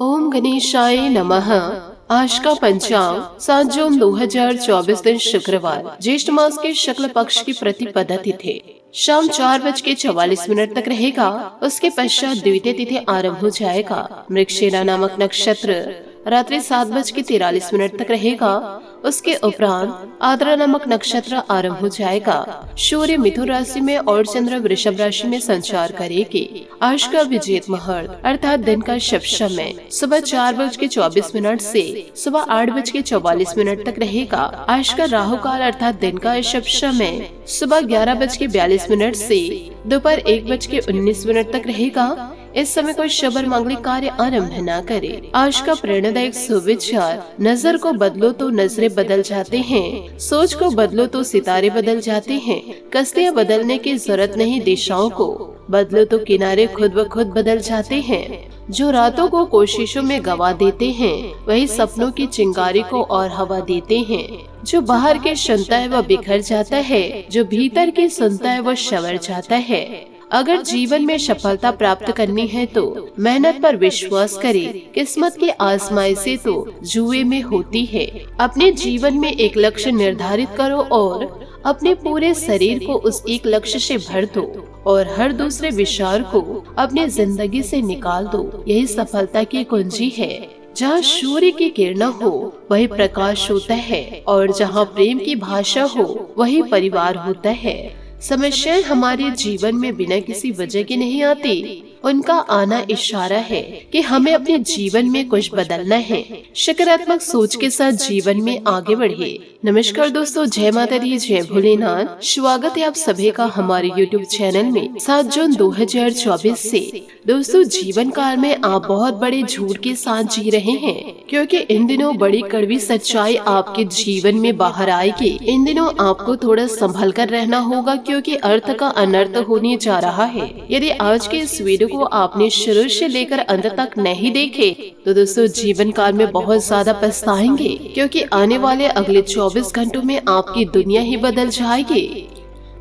ओम गणेशाय नमः। आज का पंचांग 7 जून 2024 दिन शुक्रवार, ज्येष्ठ मास के शुक्ल पक्ष की प्रतिपदा तिथि शाम 4:44 तक रहेगा। उसके पश्चात द्वितीय तिथि आरंभ हो जाएगा। मृगशिरा नामक नक्षत्र रात्रि 7:43 तक रहेगा। उसके उपरांत आद्रा नामक नक्षत्र आरंभ हो जाएगा। सूर्य मिथुन राशि में और चंद्र वृषभ राशि में संचार करेगी। आज का विजेत मुहूर्त अर्थात दिन का शुभ समय सुबह 4:24 से सुबह 8:44 तक रहेगा। आज का राहु काल अर्थात दिन का शुभ समय सुबह 11:42 से दोपहर 1:19 तक रहेगा। इस समय कोई शुभ और मांगलिक कार्य आरंभ न करे। आज का प्रेरणादायक सुविचार, नजर को बदलो तो नजरें बदल जाते हैं, सोच को बदलो तो सितारे बदल जाते हैं। कश्तियाँ बदलने की जरूरत नहीं, दिशाओं को बदलो तो किनारे खुद ब खुद बदल जाते हैं। जो रातों को कोशिशों में गवा देते हैं, वही सपनों की चिंगारी को और हवा देते हैं। जो बाहर के सुनता है वह बिखर जाता है, जो भीतर की सुनता है वह संवर जाता है। अगर जीवन में सफलता प्राप्त करनी है तो मेहनत पर विश्वास करें। किस्मत की आजमाइशें तो जुए में होती है। अपने जीवन में एक लक्ष्य निर्धारित करो और अपने पूरे शरीर को उस एक लक्ष्य से भर दो और हर दूसरे विचार को अपनी जिंदगी से निकाल दो। यही सफलता की कुंजी है। जहाँ सूर्य की किरण हो वही प्रकाश होता है और जहाँ प्रेम की भाषा हो वही परिवार होता है। समस्याएं हमारे जीवन में बिना किसी वजह के नहीं आती। उनका आना इशारा है कि हमें अपने जीवन में कुछ बदलना है। सकारात्मक सोच के साथ जीवन में आगे बढ़े। नमस्कार दोस्तों, जय माता दी, जय भोलेनाथ। स्वागत है आप सभी का हमारे YouTube चैनल में। 7 जून 2024 से दोस्तों जीवन काल में आप बहुत बड़े झूठ के साथ जी रहे हैं, क्योंकि इन दिनों बड़ी कड़वी सच्चाई आपके जीवन में बाहर आएगी। इन दिनों आपको थोड़ा संभल कर रहना होगा, क्योंकि अर्थ का अनर्थ होने जा रहा है। यदि आज के इस वीडियो को आपने शुरू से लेकर अंत तक नहीं देखे तो दोस्तों जीवन काल में बहुत ज्यादा पछताएंगे, क्योंकि आने वाले अगले 24 घंटों में आपकी दुनिया ही बदल जाएगी।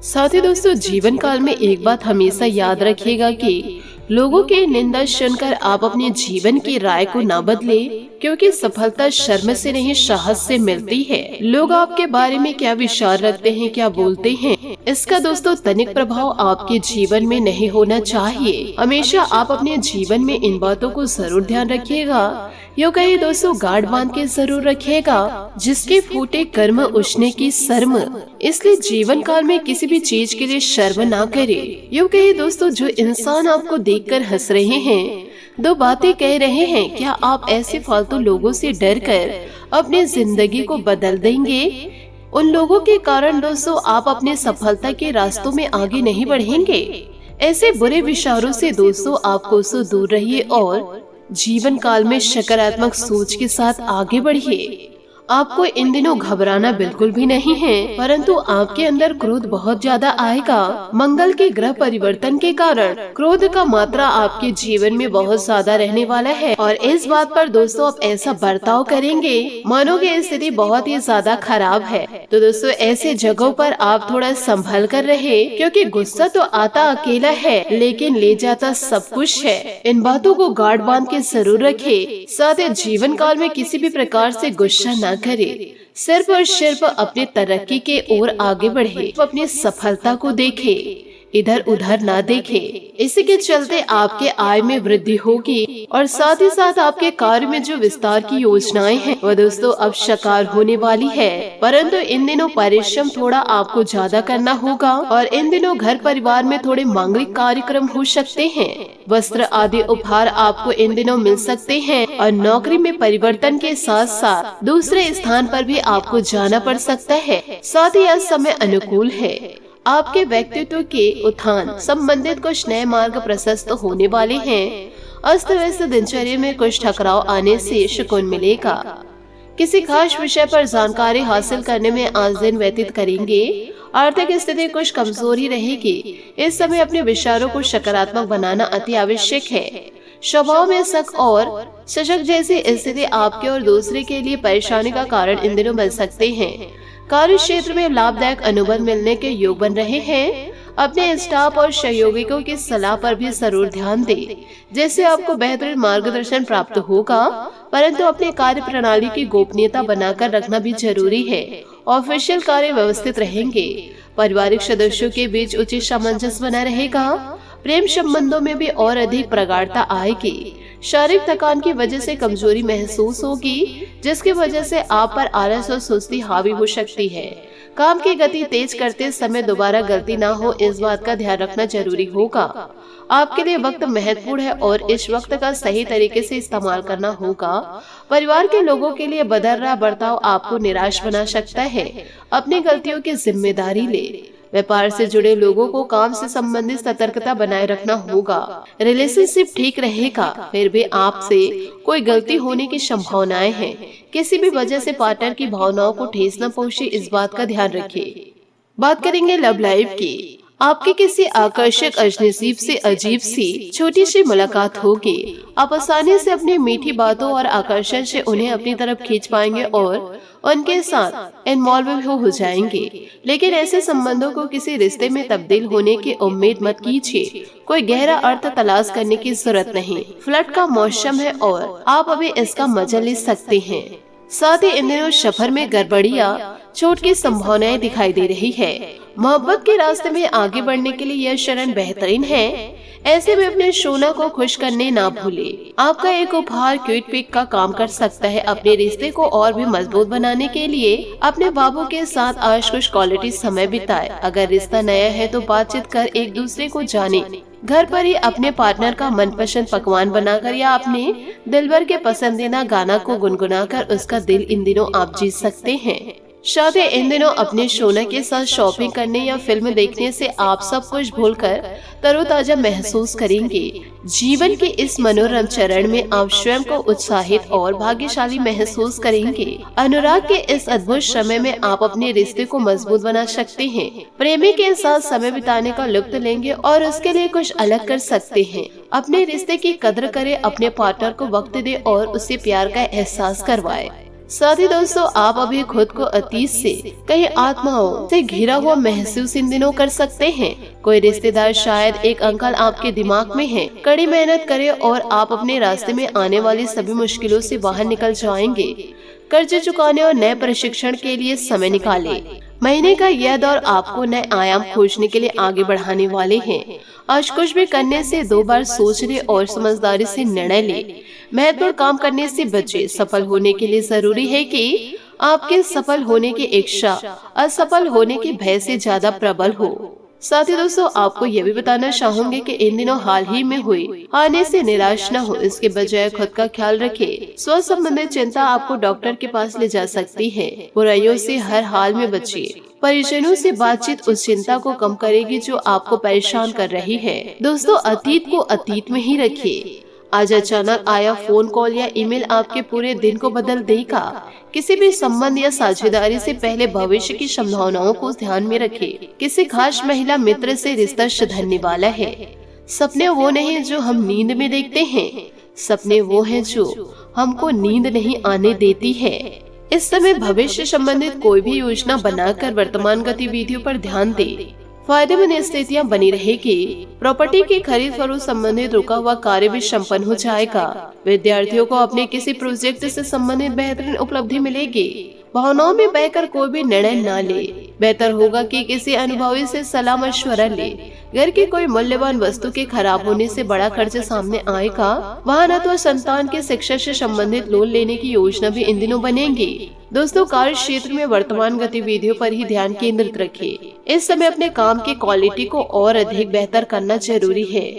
साथ ही दोस्तों जीवन काल में एक बात हमेशा याद रखिएगा कि लोगों की निंदा सुनकर आप अपने जीवन की राय को न बदले, क्योंकि सफलता शर्म से नहीं साहस से मिलती है। लोग आपके बारे में क्या विचार रखते हैं, क्या बोलते हैं, इसका दोस्तों तनिक प्रभाव आपके जीवन में नहीं होना चाहिए। हमेशा आप अपने जीवन में इन बातों को जरूर ध्यान रखिएगा। यो कहे दोस्तों गाढ़ बांध के जरूर रखिएगा, जिसके फूटे कर्म उसने की शर्म। इसलिए जीवन काल में किसी भी चीज के लिए शर्म ना करे। यो कहे दोस्तों जो इंसान आपको देखकर हंस रहे हैं, दो बातें कह रहे हैं, क्या आप ऐसे फालतू लोगों से डरकर अपनी जिंदगी को बदल देंगे? उन लोगों के कारण दोस्तों आप अपने सफलता के रास्तों में आगे नहीं बढ़ेंगे। ऐसे बुरे विचारों से दोस्तों आप कोसों दूर रहिए और जीवन काल में सकारात्मक सोच के साथ आगे बढ़िए। आपको इन दिनों घबराना बिल्कुल भी नहीं है, परंतु आपके अंदर क्रोध बहुत ज्यादा आएगा। मंगल के ग्रह परिवर्तन के कारण क्रोध का मात्रा आपके जीवन में बहुत ज्यादा रहने वाला है और इस बात पर दोस्तों आप ऐसा बर्ताव करेंगे मानोगे स्थिति बहुत ही ज्यादा खराब है। तो दोस्तों ऐसे जगहों पर आप थोड़ा संभल कर रहे, क्योंकि गुस्सा तो आता अकेला है लेकिन ले जाता सब कुछ है। इन बातों को गाढ़ बांध के जरूर रखे। साथ ही जीवन काल में किसी भी प्रकार से गुस्सा न करे। सिर्फ और सिर्फ अपनी तरक्की के ओर आगे बढ़े, अपनी सफलता को देखे, इधर उधर ना देखे। इसी के चलते आपके आय में वृद्धि होगी और साथ ही साथ आपके कार्य में जो विस्तार की योजनाएं हैं वह दोस्तों अब साकार होने वाली है। परंतु इन दिनों परिश्रम थोड़ा आपको ज्यादा करना होगा और इन दिनों घर परिवार में थोड़े मांगलिक कार्यक्रम हो सकते हैं। वस्त्र आदि उपहार आपको इन दिनों मिल सकते हैं और नौकरी में परिवर्तन के साथ साथ दूसरे स्थान पर भी आपको जाना पड़ सकता है। साथ ही यह समय अनुकूल है। आपके व्यक्तित्व के उत्थान संबंधित कुछ नए मार्ग प्रशस्त होने वाले हैं। अस्त व्यस्त दिनचर्या में कुछ टकराव आने से सुकून मिलेगा। किसी खास विषय पर जानकारी हासिल करने में आज दिन व्यतीत करेंगे। आर्थिक स्थिति कुछ कमजोरी रहेगी। इस समय अपने विचारों को सकारात्मक बनाना अति आवश्यक है। स्वभाव में शक और शशक जैसी स्थिति आपके और दूसरे के लिए परेशानी का कारण इन दिनों बन सकते हैं। कार्य क्षेत्र में लाभदायक अनुभव मिलने के योग बन रहे हैं। अपने स्टाफ और सहयोगियों की सलाह पर भी जरूर ध्यान दें, जिससे आपको बेहतर मार्गदर्शन प्राप्त होगा। परंतु अपने कार्य प्रणाली की गोपनीयता बनाकर रखना भी जरूरी है। ऑफिशियल कार्य व्यवस्थित रहेंगे। पारिवारिक सदस्यों के बीच उचित सामंजस्य बना रहेगा। प्रेम संबंधों में भी और अधिक प्रगाढ़ता आएगी। शारीरिक थकान की वजह से कमजोरी महसूस होगी, जिसकी वजह से आप पर आलस और सुस्ती हावी हो सकती है। काम की गति तेज करते समय दोबारा गलती ना हो, इस बात का ध्यान रखना जरूरी होगा। आपके लिए वक्त महत्वपूर्ण है और इस वक्त का सही तरीके से इस्तेमाल करना होगा। परिवार के लोगों के लिए बदल रहा बर्ताव आपको निराश बना सकता है। अपनी गलतियों की जिम्मेदारी ले। व्यापार से जुड़े लोगों को काम से संबंधित सतर्कता बनाए रखना होगा। रिलेशनशिप ठीक रहेगा, फिर भी आपसे कोई गलती होने की संभावनाएं हैं। किसी भी वजह से पार्टनर की भावनाओं को ठेस न पहुंचे, इस बात का ध्यान रखिए। बात करेंगे लव लाइफ की। आपके किसी आकर्षक अजनबी से अजीब सी छोटी सी मुलाकात होगी। आप आसानी से अपनी मीठी बातों और आकर्षण से उन्हें अपनी तरफ खींच पाएंगे और उनके साथ इन्वॉल्व हो जाएंगे। लेकिन ऐसे संबंधों को किसी रिश्ते में तब्दील होने की उम्मीद मत कीजिए। कोई गहरा अर्थ तलाश करने की जरूरत नहीं। फ्लर्ट का मौसम है और आप अभी इसका मजा ले सकते हैं। साथ ही इन दिनों सफर में गड़बड़ियां चोट की संभावनाएं दिखाई दे रही है। मोहब्बत के रास्ते में आगे बढ़ने के लिए यह क्षण बेहतरीन है। ऐसे में अपने शोना को खुश करने ना भूले। आपका एक उपहार क्यूट पिक का काम कर सकता है। अपने रिश्ते को और भी मजबूत बनाने के लिए अपने बाबू के साथ आज कुछ क्वालिटी समय बिताए। अगर रिश्ता नया है तो बातचीत कर एक दूसरे को जाने। घर पर ही अपने पार्टनर का मनपसंद पकवान बनाकर या अपने दिलबर के पसंदीदा गाना को गुनगुनाकर उसका दिल इन दिनों आप जीत सकते हैं। शायद इन दिनों अपने शोना के साथ शॉपिंग करने या फिल्म देखने से आप सब कुछ भूलकर तरोताजा महसूस करेंगे। जीवन के इस मनोरम चरण में आप स्वयं को उत्साहित और भाग्यशाली महसूस करेंगे। अनुराग के इस अद्भुत समय में आप अपने रिश्ते को मजबूत बना सकते हैं। प्रेमी के साथ समय बिताने का लुत्फ लेंगे और उसके लिए कुछ अलग कर सकते हैं। अपने रिश्ते की कदर करें, अपने पार्टनर को वक्त दे और उसे प्यार का एहसास करवाए। साथ ही दोस्तों, आप अभी खुद को अतीत से कई आत्माओं से घिरा हुआ महसूस इन दिनों कर सकते हैं। कोई रिश्तेदार, शायद एक अंकल आपके दिमाग में है। कड़ी मेहनत करें और आप अपने रास्ते में आने वाली सभी मुश्किलों से बाहर निकल जाएंगे। कर्ज चुकाने और नए प्रशिक्षण के लिए समय निकालें। महीने का यह दौर आपको नए आयाम खोजने के लिए आगे बढ़ाने वाले हैं। आज कुछ भी करने से 2 बार सोच ले और समझदारी से निर्णय ले। महत्वपूर्ण काम करने से बचे। सफल होने के लिए जरूरी है कि आपके सफल होने की इच्छा असफल होने के भय से ज्यादा प्रबल हो। साथ ही दोस्तों, आपको यह भी बताना चाहूंगे कि इन दिनों हाल ही में हुई हानि से निराश न हो, इसके बजाय खुद का ख्याल रखें। स्वास्थ्य संबंधित चिंता आपको डॉक्टर के पास ले जा सकती है। बुराइयों से हर हाल में बचिए। परिजनों से बातचीत उस चिंता को कम करेगी जो आपको परेशान कर रही है। दोस्तों, अतीत को अतीत में ही रखिए। आज अचानक आया फोन कॉल या ईमेल आपके पूरे दिन को बदल देगा। किसी भी संबंध या साझेदारी से पहले भविष्य की संभावनाओं को ध्यान में रखें। किसी खास महिला मित्र से रिश्ता सुधरने वाला है। सपने वो नहीं जो हम नींद में देखते हैं, सपने वो हैं जो हमको नींद नहीं आने देती है। इस समय भविष्य संबंधित कोई भी योजना बनाकर वर्तमान गतिविधियों पर ध्यान दें। फायदेमंद स्थितियां बनी रहेगी। प्रॉपर्टी की खरीद फरोख्त संबंधित रुका हुआ कार्य भी संपन्न हो जाएगा। विद्यार्थियों को अपने किसी प्रोजेक्ट से संबंधित बेहतरीन उपलब्धि मिलेगी। भावनाओं में बहकर कोई भी निर्णय न ले। बेहतर होगा कि किसी अनुभवी से सलाह मशवरा ले। घर की कोई मूल्यवान वस्तु के खराब होने से बड़ा खर्च सामने आएगा। वाहन अथवा संतान की शिक्षा से संबंधित लोन लेने की योजना भी इन दिनों बनेगी। दोस्तों, कार्य क्षेत्र में वर्तमान गतिविधियों पर ही ध्यान केंद्रित रखिए। इस समय अपने काम की क्वालिटी को और अधिक बेहतर करना जरूरी है।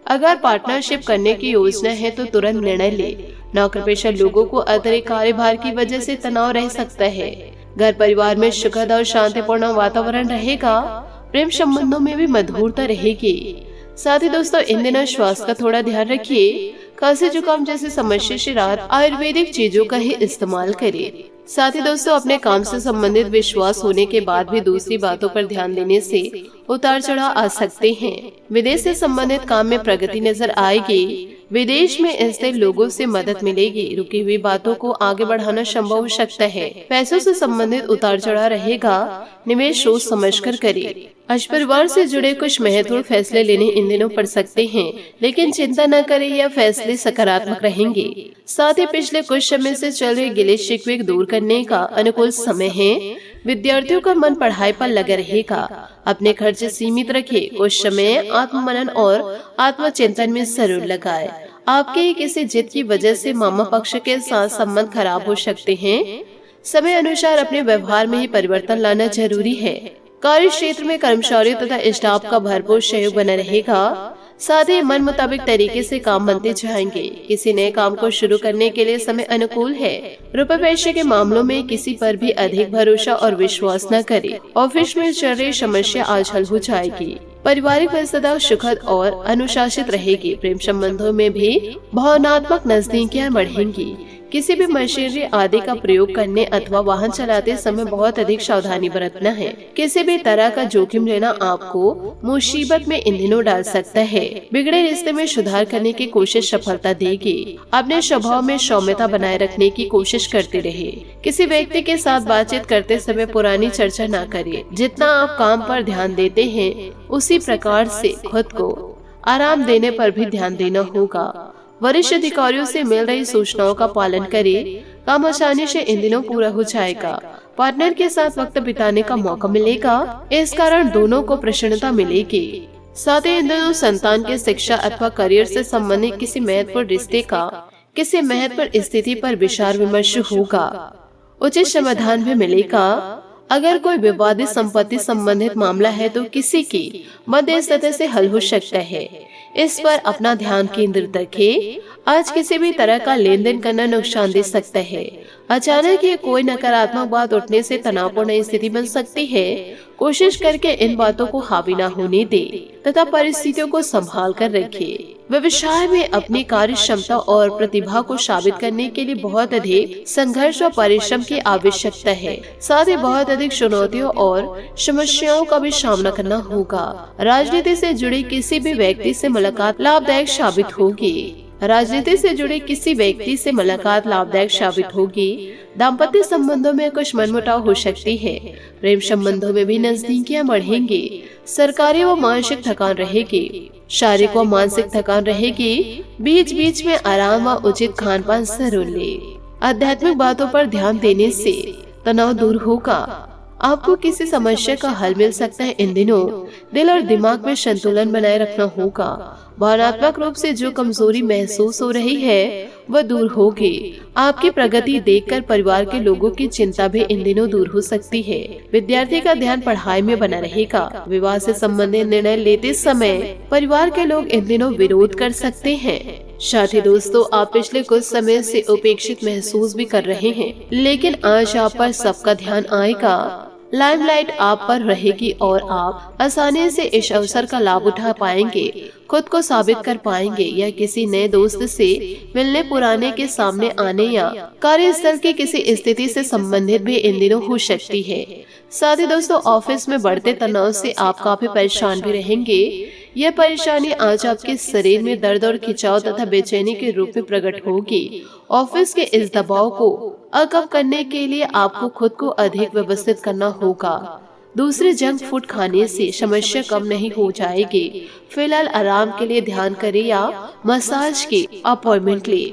अगर पार्टनरशिप करने की योजना है तो तुरंत निर्णय ले। नौकरी पेशा लोगों को अतिरिक्त कार्यभार की वजह से तनाव रह सकता है। घर परिवार में सुखद और शांतिपूर्ण वातावरण रहेगा। प्रेम संबंधों में भी मधुरता रहेगी। साथ ही दोस्तों, इन दिनों स्वास्थ्य का थोड़ा ध्यान रखिए। खांसी जुकाम जैसी समस्या से राहत आयुर्वेदिक चीजों का ही इस्तेमाल करें। साथ ही दोस्तों, अपने काम से संबंधित विश्वास होने के बाद भी दूसरी बातों पर ध्यान देने से उतार चढ़ाव आ सकते हैं। विदेश से संबंधित काम में प्रगति नजर आएगी। विदेश में स्थित लोगों से मदद मिलेगी। रुकी हुई बातों को आगे बढ़ाना संभव हो सकता है। पैसों से संबंधित उतार चढ़ाव रहेगा। निवेश सोच समझकर करें। आज परिवार से जुड़े कुछ महत्वपूर्ण फैसले लेने इन दिनों पड़ सकते हैं, लेकिन चिंता न करें, यह फैसले सकारात्मक रहेंगे। साथ ही पिछले कुछ समय से चल रहे गिले शिकवे दूर करने का अनुकूल समय है। विद्यार्थियों का मन पढ़ाई पर लगा रहेगा। अपने खर्च सीमित रखें। कुछ समय आत्ममनन और आत्मचिंतन में जरूर लगाएं। आपके किसी जिद की वजह से मामा पक्ष के साथ संबंध खराब हो सकते हैं। समय अनुसार अपने व्यवहार में ही परिवर्तन लाना जरूरी है। कार्य क्षेत्र में कर्मचारियों तथा स्टाफ का भरपूर सहयोग बना रहेगा। साथ ही मन मुताबिक तरीके से काम बनते जाएंगे। किसी नए काम को शुरू करने के लिए समय अनुकूल है। रुपए पैसे के मामलों में किसी पर भी अधिक भरोसा और विश्वास न करें। ऑफिस में चल रही समस्या आज हल हो जाएगी। पारिवारिक व्यस्तता सुखद और अनुशासित रहेगी। प्रेम संबंधों में भी भावनात्मक नजदीकियां बढ़ेंगी। किसी भी मशीनरी आदि का प्रयोग करने अथवा वाहन चलाते समय बहुत अधिक सावधानी बरतना है। किसी भी तरह का जोखिम लेना आपको मुसीबत में इन दिनों डाल सकता है। बिगड़े रिश्ते में सुधार करने की कोशिश सफलता देगी। अपने स्वभाव में सौम्यता बनाए रखने की कोशिश करते रहे। किसी व्यक्ति के साथ बातचीत करते समय पुरानी चर्चा न करें। जितना आप काम पर ध्यान देते हैं, उसी प्रकार से खुद को आराम देने पर भी ध्यान देना होगा। वरिष्ठ अधिकारियों से मिल रही सूचनाओं का पालन करें। काम आसानी से इन दिनों पूरा हो जाएगा। पार्टनर के साथ वक्त बिताने का मौका मिलेगा। इस कारण दोनों को प्रसन्नता मिलेगी। साथ ही इन दिनों संतान की शिक्षा अथवा करियर से संबंधित किसी महत्वपूर्ण रिश्ते का किसी महत्वपूर्ण स्थिति पर विचार विमर्श होगा। उचित समाधान भी मिलेगा। अगर कोई विवादित संपत्ति संबंधित मामला है तो किसी की मध्यस्थता से हल हो सकता है। इस पर अपना ध्यान केंद्रित रखें। आज किसी भी तरह का लेन देन करना नुकसान दे सकता है। अचानक ये कोई नकारात्मक बात उठने से तनावपूर्ण स्थिति बन सकती है। कोशिश करके इन बातों को हावी न होने दे तथा परिस्थितियों को संभाल कर रखें। व्यवसाय में अपनी कार्य क्षमता और प्रतिभा को साबित करने के लिए बहुत अधिक संघर्ष और परिश्रम की आवश्यकता है। साथ ही बहुत अधिक चुनौतियों और समस्याओं का भी सामना करना होगा। राजनीति से जुड़े किसी भी व्यक्ति से मुलाकात लाभदायक साबित होगी। राजनीति से जुड़े किसी व्यक्ति से मुलाकात लाभदायक साबित होगी। दाम्पत्य संबंधों में कुछ मनमुटाव हो सकती है। प्रेम संबंधों में भी नजदीकियां बढ़ेंगी। सरकारी व मानसिक थकान रहेगी। शारीरिक व मानसिक थकान रहेगी। बीच बीच में आराम व उचित खान पान जरूर ले। आध्यात्मिक बातों पर ध्यान देने से तनाव दूर होगा। आपको किसी समस्या का हल मिल सकता है। इन दिनों दिल और दिमाग में संतुलन बनाए रखना होगा। भावनात्मक रूप से जो कमजोरी महसूस हो रही है वह दूर होगी। आपकी प्रगति देखकर परिवार के लोगों की चिंता भी इन दिनों दूर हो सकती है। विद्यार्थी का ध्यान पढ़ाई में बना रहेगा। विवाह से संबंधित निर्णय लेते समय परिवार के लोग इन दिनों विरोध कर सकते हैं। साथी दोस्तों, आप पिछले कुछ समय से उपेक्षित महसूस भी कर रहे हैं, लेकिन आज आप पर सबका ध्यान आएगा। लाइमलाइट आप पर रहेगी और आप आसानी से इस अवसर का लाभ उठा पाएंगे। खुद को साबित कर पाएंगे या किसी नए दोस्त से मिलने, पुराने के सामने आने या कार्यस्थल की किसी स्थिति से संबंधित भी इन दिनों हो सकती है। साथ ही दोस्तों, ऑफिस में बढ़ते तनाव से आप काफी परेशान भी रहेंगे। यह परेशानी आज आपके शरीर में दर्द और खिंचाव तथा बेचैनी के रूप में प्रकट होगी। ऑफिस के इस दबाव को कम करने के लिए आपको खुद को अधिक व्यवस्थित करना होगा। दूसरे जंक फूड खाने से समस्या कम नहीं हो जाएगी। फिलहाल आराम के लिए ध्यान करें या मसाज की अपॉइंटमेंट ले।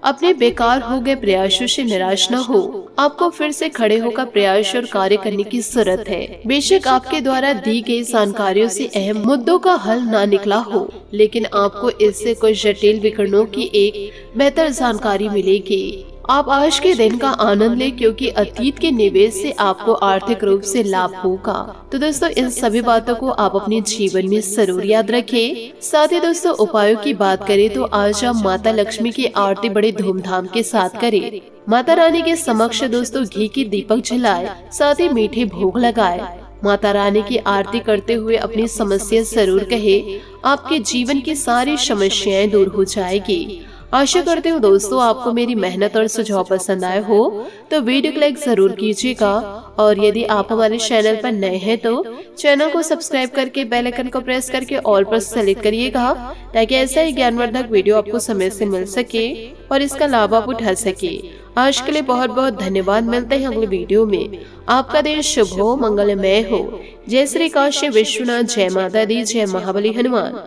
अपने बेकार हो गए प्रयासों से निराश न हो। आपको फिर से खड़े होकर प्रयास और कार्य करने की जरूरत है। बेशक आपके द्वारा दी गई जानकारियों से अहम मुद्दों का हल ना निकला हो, लेकिन आपको इससे कुछ जटिल विकरणों की एक बेहतर जानकारी मिलेगी। आप आज के दिन का आनंद लें, क्योंकि अतीत के निवेश से आपको आर्थिक रूप से लाभ होगा। तो दोस्तों, इन सभी बातों को आप अपने जीवन में जरूर याद रखें। साथ ही दोस्तों, उपायों की बात करें तो आज आप माता लक्ष्मी की आरती बड़े धूमधाम के साथ करें। माता रानी के समक्ष दोस्तों घी की दीपक जलाए, साथ ही मीठे भोग लगाए। माता रानी की आरती करते हुए अपनी समस्या जरूर कहे। आपके जीवन की सारी समस्याएं दूर हो जाएगी। आशा करती हूँ दोस्तों आपको मेरी मेहनत और सुझाव पसंद आए हो तो वीडियो को लाइक जरूर कीजिएगा, और यदि आप हमारे चैनल पर नए हैं तो चैनल को सब्सक्राइब करके बेल आइकन को प्रेस करके ऑल पर सेलेक्ट करिएगा, ताकि ऐसा ही ज्ञानवर्धक वीडियो आपको समय से मिल सके और इसका लाभ आप उठा सके। आज के लिए बहुत बहुत धन्यवाद। मिलते हैं अगले वीडियो में। आपका दिन शुभ हो, मंगलमय हो। जय श्री काशी विश्वनाथ, जय माता दी, जय महाबली हनुमान।